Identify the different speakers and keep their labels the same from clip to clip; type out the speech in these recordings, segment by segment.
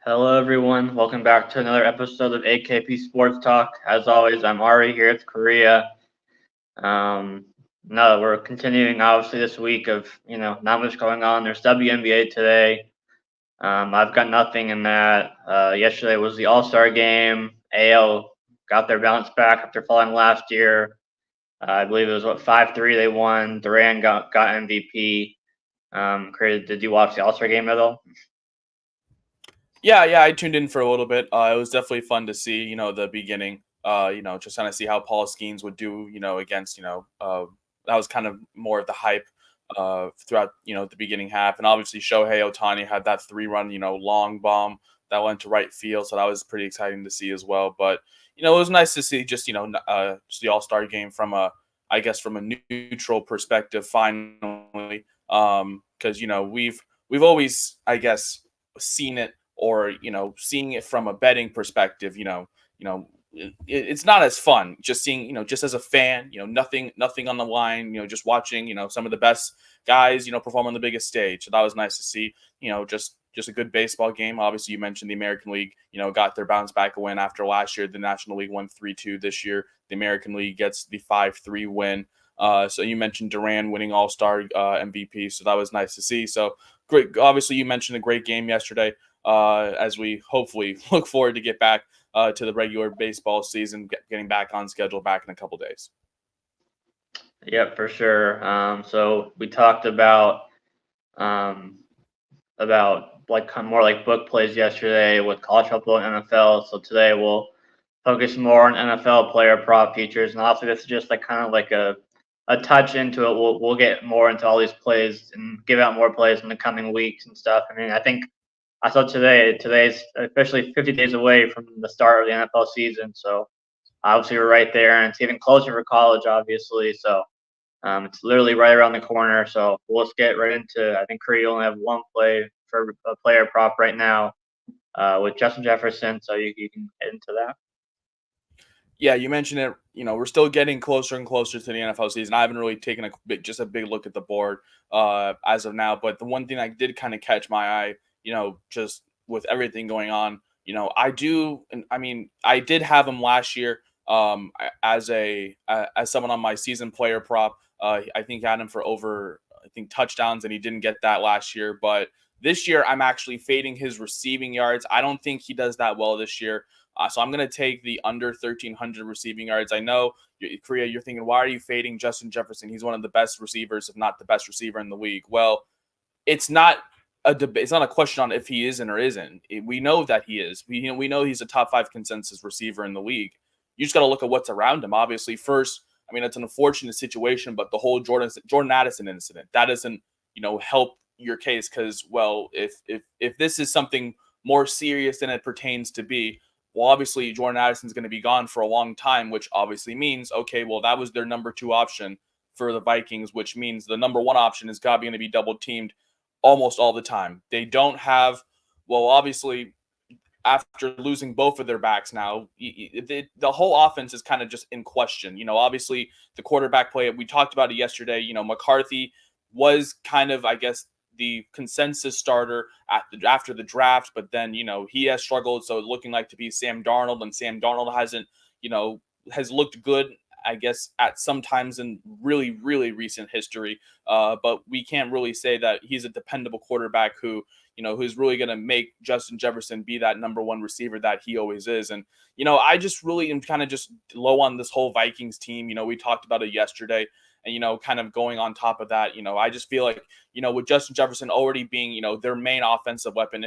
Speaker 1: Hello, everyone. Welcome back to another episode of AKP Sports Talk. As always, I'm Ari here at Korea. Um, no, we're continuing obviously this week of not much going on. There's WNBA today. I've got nothing in that. Yesterday was the All Star game. AL got their bounce back after falling last year. I believe it was 5-3 they won. Duran got MVP. Created. Did you watch the All Star game at all?
Speaker 2: Yeah, I tuned in for a little bit. It was definitely fun to see, the beginning. Just kind of see how Paul Skeens would do, against, that was kind of more of the hype throughout, the beginning half. And obviously Shohei Otani had that 3-run, long bomb that went to right field. So that was pretty exciting to see as well. But, it was nice to see just the All-Star game from I guess from a neutral perspective finally. Because, we've always, I guess, seen it or seeing it from a betting perspective, it's not as fun just seeing, just as a fan, nothing on the line, just watching, some of the best guys, perform on the biggest stage. So that was nice to see, just a good baseball game. Obviously, you mentioned the American League, got their bounce back win after last year. The National League won 3-2 this year. The American League gets the 5-3 win. So you mentioned Duran winning All-Star MVP. So that was nice to see. So great. Obviously, you mentioned a great game yesterday. As we hopefully look forward to get back to the regular baseball season, getting back on schedule back in a couple days.
Speaker 1: Yep, for sure. So we talked um, about like more like book plays yesterday with college football and NFL. So today we'll focus more on NFL player prop features, and also this is just like kind of like a touch into it. We'll get more into all these plays and give out more plays in the coming weeks and stuff. I mean, I think I saw today's officially 50 days away from the start of the NFL season. So obviously we're right there, and it's even closer for college, obviously. So it's literally right around the corner. So we'll just get right into. I think Korea only have one play for a player prop right now with Justin Jefferson. So you can get into that.
Speaker 2: Yeah, you mentioned it. We're still getting closer and closer to the NFL season. I haven't really taken just a big look at the board as of now. But the one thing that did kind of catch my eye, just with everything going on, I do. And I mean, I did have him last year as someone on my season player prop. I think I had him for over touchdowns, and he didn't get that last year. But this year, I'm actually fading his receiving yards. I don't think he does that well this year. So I'm going to take the under 1,300 receiving yards. I know, Korea, you're thinking, why are you fading Justin Jefferson? He's one of the best receivers, if not the best receiver in the league. Well, it's not a debate. It's not a question on if he isn't or isn't. We know that he is. We know he's a top 5 consensus receiver in the league. You just got to look at what's around him. Obviously, first, I mean, it's an unfortunate situation, but the whole Jordan Addison incident, that doesn't, help your case because, well, if this is something more serious than it pertains to be, well, obviously Jordan Addison's going to be gone for a long time, which obviously means, okay, well, that was their number 2 option for the Vikings, which means the number 1 option is going to be double teamed almost all the time. They don't have, well, obviously, after losing both of their backs now, the whole offense is kind of just in question. Obviously the quarterback play, we talked about it yesterday. McCarthy was kind of, I guess, the consensus starter after the draft, but then, he has struggled. So looking like to be Sam Darnold, and Sam Darnold hasn't, has looked good, I guess, at some times in really, really recent history. But we can't really say that he's a dependable quarterback who's really going to make Justin Jefferson be that number 1 receiver that he always is. And, I just really am kind of just low on this whole Vikings team. We talked about it yesterday. And, kind of going on top of that, I just feel like, with Justin Jefferson already being, their main offensive weapon,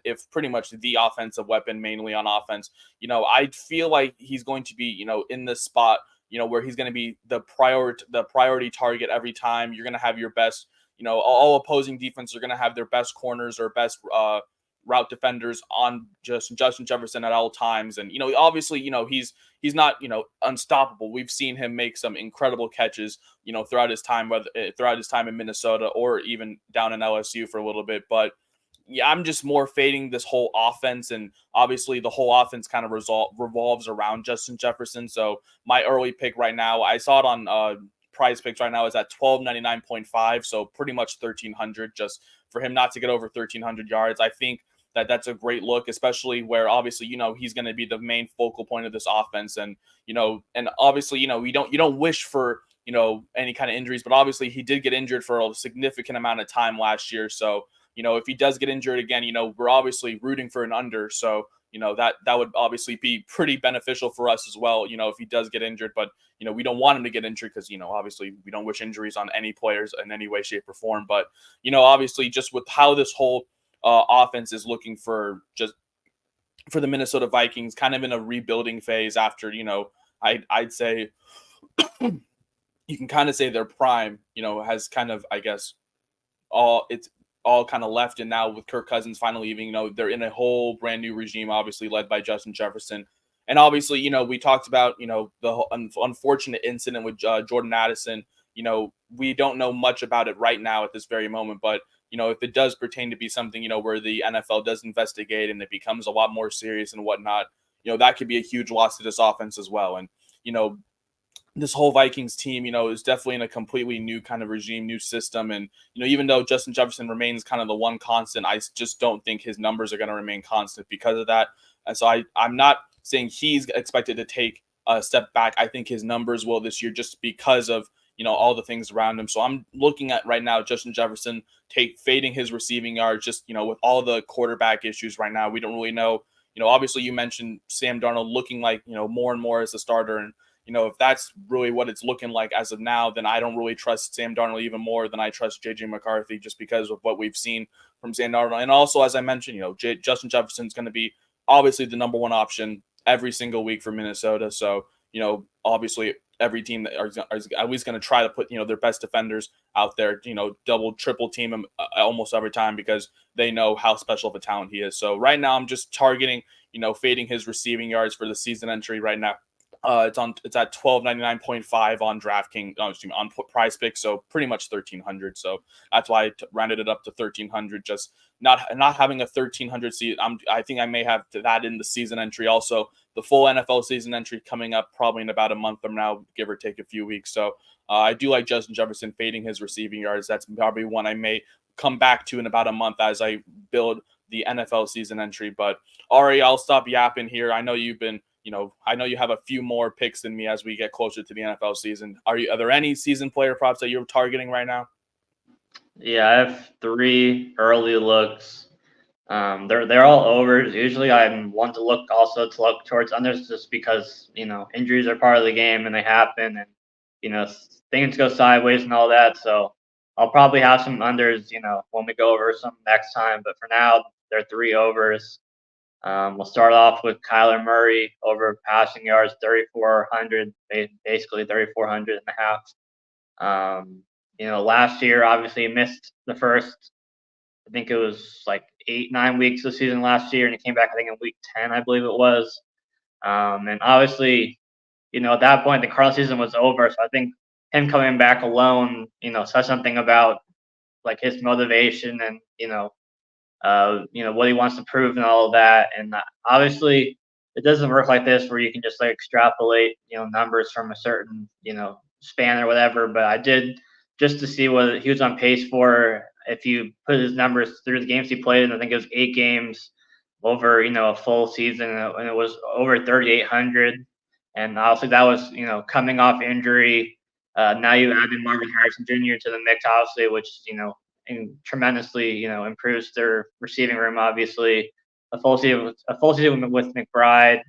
Speaker 2: if pretty much the offensive weapon mainly on offense, I feel like he's going to be, in this spot, where he's going to be the priority target every time. You're going to have your best, all opposing defense are going to have their best corners or best route defenders on just Justin Jefferson at all times. And, obviously, he's not, unstoppable. We've seen him make some incredible catches, throughout his time, throughout his time in Minnesota or even down in LSU for a little bit. But yeah, I'm just more fading this whole offense. And obviously the whole offense kind of revolves around Justin Jefferson. So my early pick right now, I saw it on Prize Picks right now, is at 1299.5. So pretty much 1,300, just for him not to get over 1,300 yards. I think that's a great look, especially where obviously, he's going to be the main focal point of this offense. And, and obviously, you don't wish for, any kind of injuries, but obviously he did get injured for a significant amount of time last year. So, if he does get injured again, we're obviously rooting for an under. So, that would obviously be pretty beneficial for us as well, if he does get injured. But, we don't want him to get injured because, obviously we don't wish injuries on any players in any way, shape, or form. But, obviously just with how this whole offense is looking for the Minnesota Vikings, kind of in a rebuilding phase after, I'd say you can kind of say their prime, has kind of, I guess, it's all kind of left. And now with Kirk Cousins finally leaving, they're in a whole brand new regime, obviously led by Justin Jefferson. And obviously, we talked about, the unfortunate incident with Jordan Addison. We don't know much about it right now at this very moment, but if it does pertain to be something, where the NFL does investigate and it becomes a lot more serious and whatnot, that could be a huge loss to this offense as well. And, this whole Vikings team, is definitely in a completely new kind of regime, new system. And, even though Justin Jefferson remains kind of the one constant, I just don't think his numbers are going to remain constant because of that. And so I'm not saying he's expected to take a step back. I think his numbers will this year just because of, all the things around him. So I'm looking at right now, Justin Jefferson fading his receiving yards, just, with all the quarterback issues right now. We don't really know, obviously you mentioned Sam Darnold looking like, more and more as a starter. And, if that's really what it's looking like as of now, then I don't really trust Sam Darnold even more than I trust JJ McCarthy, just because of what we've seen from Sam Darnold. And also, as I mentioned, Justin Jefferson's going to be obviously the number one option every single week for Minnesota. So, obviously every team that is at least going to try to put, their best defenders out there, double, triple team him almost every time because they know how special of a talent he is. So right now I'm just targeting, fading his receiving yards for the season entry right now. It's at 1299.5 on DraftKings, on Prize Picks, so pretty much 1300. So that's why I rounded it up to 1300. Just not having a 1300 seat. I think I may have that in the season entry. Also, the full NFL season entry coming up probably in about a month from now, give or take a few weeks. So I do like Justin Jefferson fading his receiving yards. That's probably one I may come back to in about a month as I build the NFL season entry. But Ari, I'll stop yapping here. I know you've been. I know you have a few more picks than me as we get closer to the NFL season. Are there any season player props that you're targeting right now?
Speaker 1: Yeah, I have 3 early looks. They're all overs. Usually, I'm one to look towards unders just because injuries are part of the game and they happen, and things go sideways and all that. So I'll probably have some unders, when we go over some next time. But for now, they're 3 overs. We'll start off with Kyler Murray over passing yards, 3,400, basically 3,400 and a half. Last year, obviously, he missed the first, I think it was like 8-9 weeks of the season last year, and he came back, I think, in week 10, I believe it was. And obviously, at that point, the Cardinals season was over. So I think him coming back alone, says something about like his motivation and, what he wants to prove and all of that. And obviously, it doesn't work like this where you can just like extrapolate, numbers from a certain, span or whatever. But I did just to see what he was on pace for. If you put his numbers through the games he played, and I think it was 8 games over, a full season, and it was over 3,800. And obviously, that was, coming off injury. Now you added Marvin Harrison Jr. to the mix, obviously, which and tremendously, improves their receiving room. Obviously, a full season with McBride.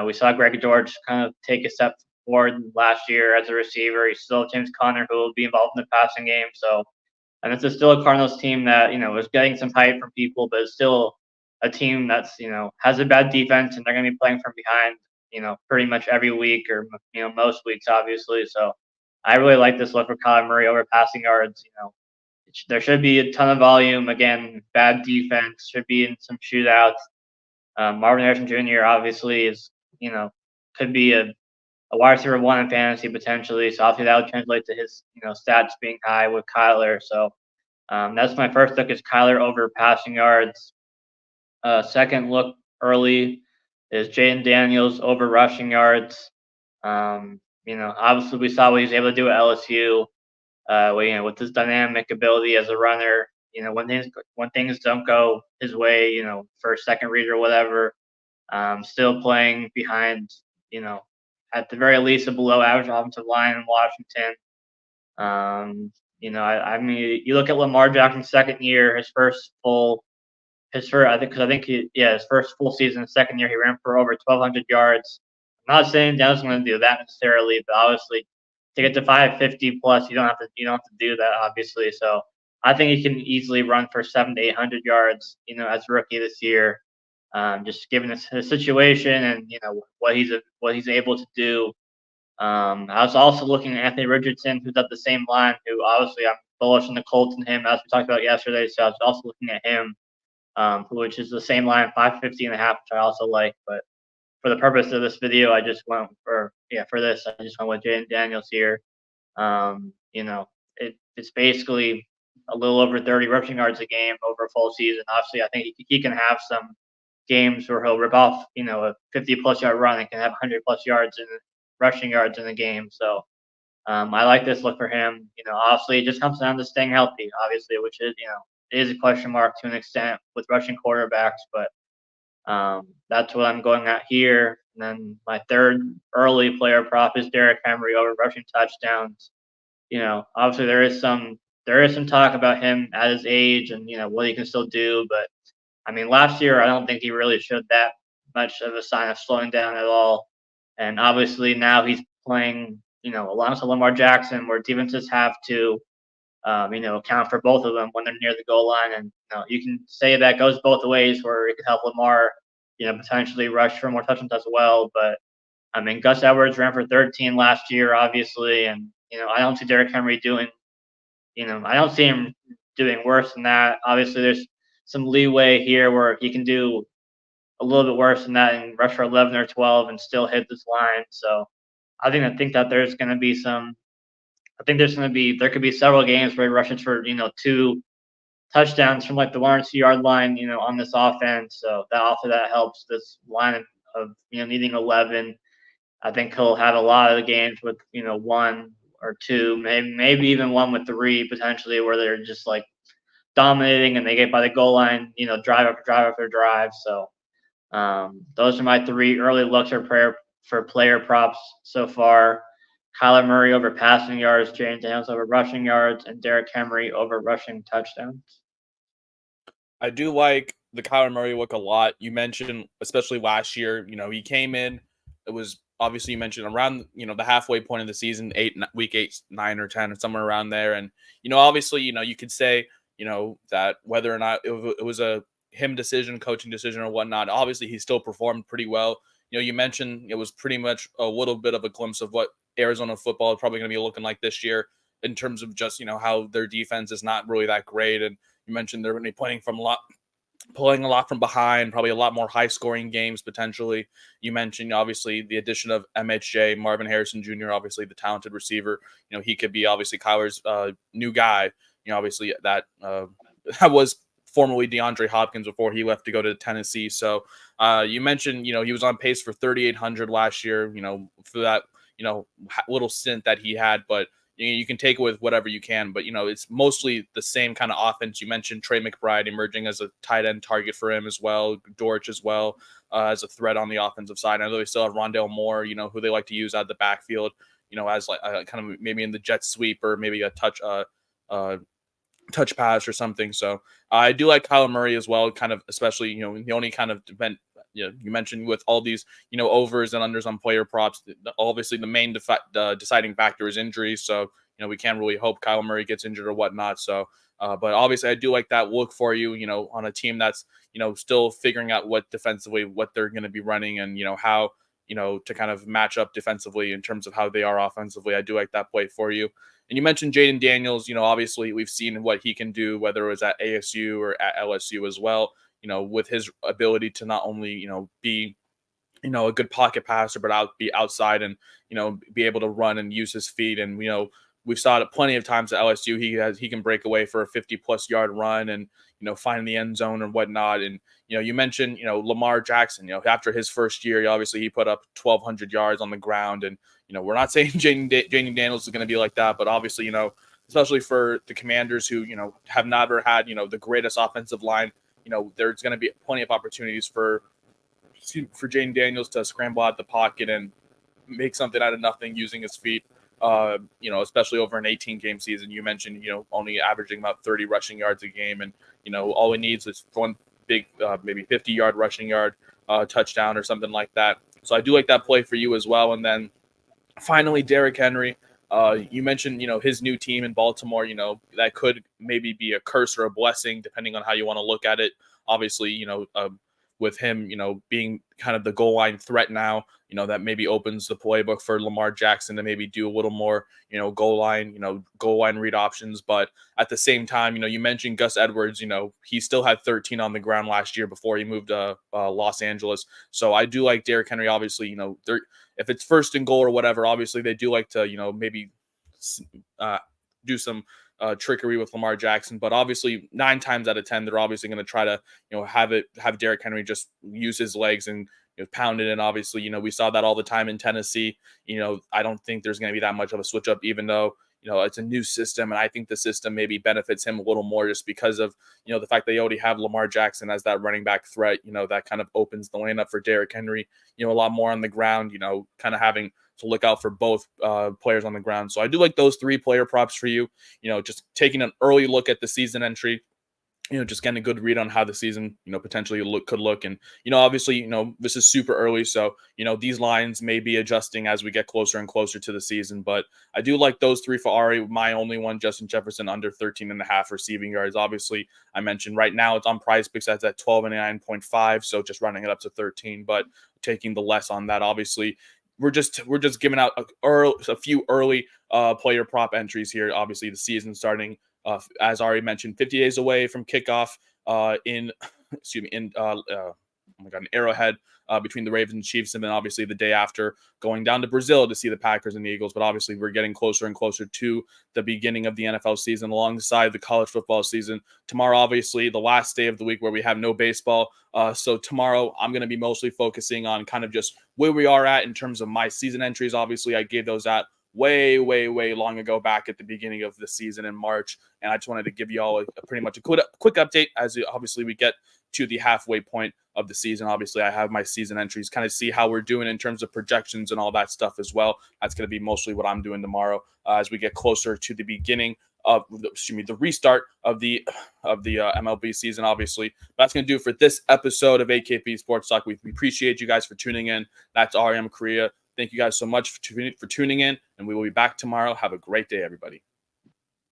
Speaker 1: We saw Greg George kind of take a step forward last year as a receiver. You still have James Conner, who will be involved in the passing game. So, and it's still a Cardinals team that is getting some hype from people, but it's still a team that's has a bad defense, and they're going to be playing from behind. Pretty much every week, or most weeks, obviously. So, I really like this look for Kyler Murray over passing yards. There should be a ton of volume. Again, bad defense, should be in some shootouts. Marvin Harrison Jr. obviously is, could be a wide receiver 1 in fantasy potentially. So obviously that would translate to his, stats being high with Kyler. So that's my first look is Kyler over passing yards. Second look early is Jaden Daniels over rushing yards. Obviously we saw what he was able to do at LSU. With his dynamic ability as a runner, when things don't go his way, first, second read or whatever, still playing behind, at the very least a below average offensive line in Washington. I mean, you look at Lamar Jackson's second year, his first full season, second year, he ran for over 1,200 yards. I'm not saying Daniel's going to do that necessarily, but obviously to get to 550 plus, you don't have to do that, obviously. So I think he can easily run for 700 to 800 yards, as a rookie this year. Just given his situation and what he's able to do. I was also looking at Anthony Richardson, who's at the same line, who obviously I'm bullish on the Colts and him, as we talked about yesterday. So I was also looking at him, which is the same line, 550 and a half, which I also like. But for the purpose of this video, I just went with Jaden Daniels here. It's basically a little over 30 rushing yards a game over a full season. Obviously, I think he can have some games where he'll rip off, a 50-plus yard run and can have 100-plus yards in rushing yards in the game. So I like this look for him. Obviously, it just comes down to staying healthy, obviously, which is, is a question mark to an extent with rushing quarterbacks. But that's what I'm going at here. And then my third early player prop is Derrick Henry over rushing touchdowns. Obviously there is some talk about him at his age and what he can still do, but I mean last year I don't think he really showed that much of a sign of slowing down at all. And obviously now he's playing, alongside Lamar Jackson, where defenses have to, account for both of them when they're near the goal line. And you can say that goes both ways, where it could help Lamar, potentially rush for more touchdowns as well. But I mean, Gus Edwards ran for 13 last year, obviously, and I don't see Derrick Henry doing, I don't see him doing worse than that. Obviously, there's some leeway here where he can do a little bit worse than that and rush for 11 or 12 and still hit this line. So I think that there's going to be there could be several games where he rushes for, 2 touchdowns from like the 1 or 2 yard line, on this offense. So that helps this line of needing 11. I think he'll have a lot of the games with 1 or 2, maybe even 1 with 3 potentially, where they're just like dominating and they get by the goal line, drive after drive. So those are my 3 early looks for player props so far. Kyler Murray over passing yards, Jaden Daniels over rushing yards, and Derrick Henry over rushing touchdowns.
Speaker 2: I do like the Kyler Murray look a lot. You mentioned, especially last year, he came in. It was obviously, you mentioned around, the halfway point of the season, week 8, 9 or 10 or somewhere around there. And, obviously, you could say, that whether or not it was a him decision, coaching decision or whatnot, obviously he still performed pretty well. You mentioned it was pretty much a little bit of a glimpse of what Arizona football is probably going to be looking like this year in terms of just, how their defense is not really that great. And you mentioned they're going to be playing a lot from behind, probably a lot more high-scoring games potentially. You mentioned, obviously, the addition of MHJ, Marvin Harrison Jr., obviously the talented receiver. He could be, obviously, Kyler's new guy. Obviously, that was formerly DeAndre Hopkins before he left to go to Tennessee. So you mentioned, he was on pace for 3,800 last year, for that, little stint that he had. But you can take it with whatever you can, but it's mostly the same kind of offense. You mentioned Trey McBride emerging as a tight end target for him as well, Dortch as well, as a threat on the offensive side. I know they still have Rondale Moore, who they like to use out of the backfield, as like kind of maybe in the jet sweep or maybe a touch pass or something. So I do like Kyler Murray as well, kind of, especially, the only kind of depend. You mentioned with all these, overs and unders on player props, obviously the main deciding factor is injuries. So, we can't really hope Kyler Murray gets injured or whatnot. So, but obviously I do like that look for you, on a team that's, still figuring out what they're going to be running and, how, to kind of match up defensively in terms of how they are offensively. I do like that play for you. And you mentioned Jaden Daniels, obviously we've seen what he can do, whether it was at ASU or at LSU as well. With his ability to not only, be, a good pocket passer, but be outside and, be able to run and use his feet. And, we've saw it plenty of times at LSU. He can break away for a 50-plus yard run and, find the end zone and whatnot. And, you mentioned, Lamar Jackson, after his first year, obviously he put up 1,200 yards on the ground. And, we're not saying Jaden Daniels is going to be like that, but obviously, especially for the Commanders who, have never had, the greatest offensive line. There's going to be plenty of opportunities for Jaden Daniels to scramble out the pocket and make something out of nothing using his feet. Especially over an 18-game season. You mentioned, only averaging about 30 rushing yards a game, and all he needs is one big, maybe 50-yard rushing yard touchdown or something like that. So I do like that play for you as well. And then finally, Derrick Henry. You mentioned, his new team in Baltimore. That could maybe be a curse or a blessing, depending on how you want to look at it. Obviously, with him, being kind of the goal line threat now, that maybe opens the playbook for Lamar Jackson to maybe do a little more, goal line read options. But at the same time, you mentioned Gus Edwards, he still had 13 on the ground last year before he moved to Los Angeles. So I do like Derrick Henry, obviously, if it's first and goal or whatever, obviously they do like to, maybe do some trickery with Lamar Jackson, but obviously 9 times out of 10, they're obviously going to try to, have Derrick Henry just use his legs and pound it in. Obviously, we saw that all the time in Tennessee. I don't think there's going to be that much of a switch up, even though, it's a new system. And I think the system maybe benefits him a little more just because of, the fact that you already have Lamar Jackson as that running back threat, that kind of opens the lane up for Derrick Henry, a lot more on the ground, kind of having to look out for both players on the ground. So I do like those 3 player props for you, just taking an early look at the season entry, just getting a good read on how the season, potentially could look. And, obviously, this is super early. So, these lines may be adjusting as we get closer and closer to the season. But I do like those 3 for Ari. My only one, Justin Jefferson, under 13.5 receiving yards. Obviously, I mentioned right now it's on Prize Picks. That's at 12.5. So just running it up to 13, but taking the less on that, obviously. We're just giving out a few early player prop entries here. Obviously, the season starting, as Ari mentioned, 50 days away from kickoff in Arrowhead between the Ravens and Chiefs, and then obviously the day after going down to Brazil to see the Packers and the Eagles. But obviously we're getting closer and closer to the beginning of the NFL season alongside the college football season. Tomorrow, obviously, the last day of the week where we have no baseball. So tomorrow I'm going to be mostly focusing on kind of just where we are at in terms of my season entries. Obviously, I gave those out way long ago back at the beginning of the season in March. And I just wanted to give you all pretty much a quick update as obviously we get to the halfway point of the season. Obviously, I have my season entries, kind of see how we're doing in terms of projections and all that stuff as well. That's going to be mostly what I'm doing tomorrow as we get closer to the beginning of the restart of the MLB season. Obviously, that's going to do it for this episode of AKP Sports Talk. We appreciate you guys for tuning in. That's RM Korea. Thank you guys so much for tuning in, and we will be back tomorrow. Have a great day, everybody.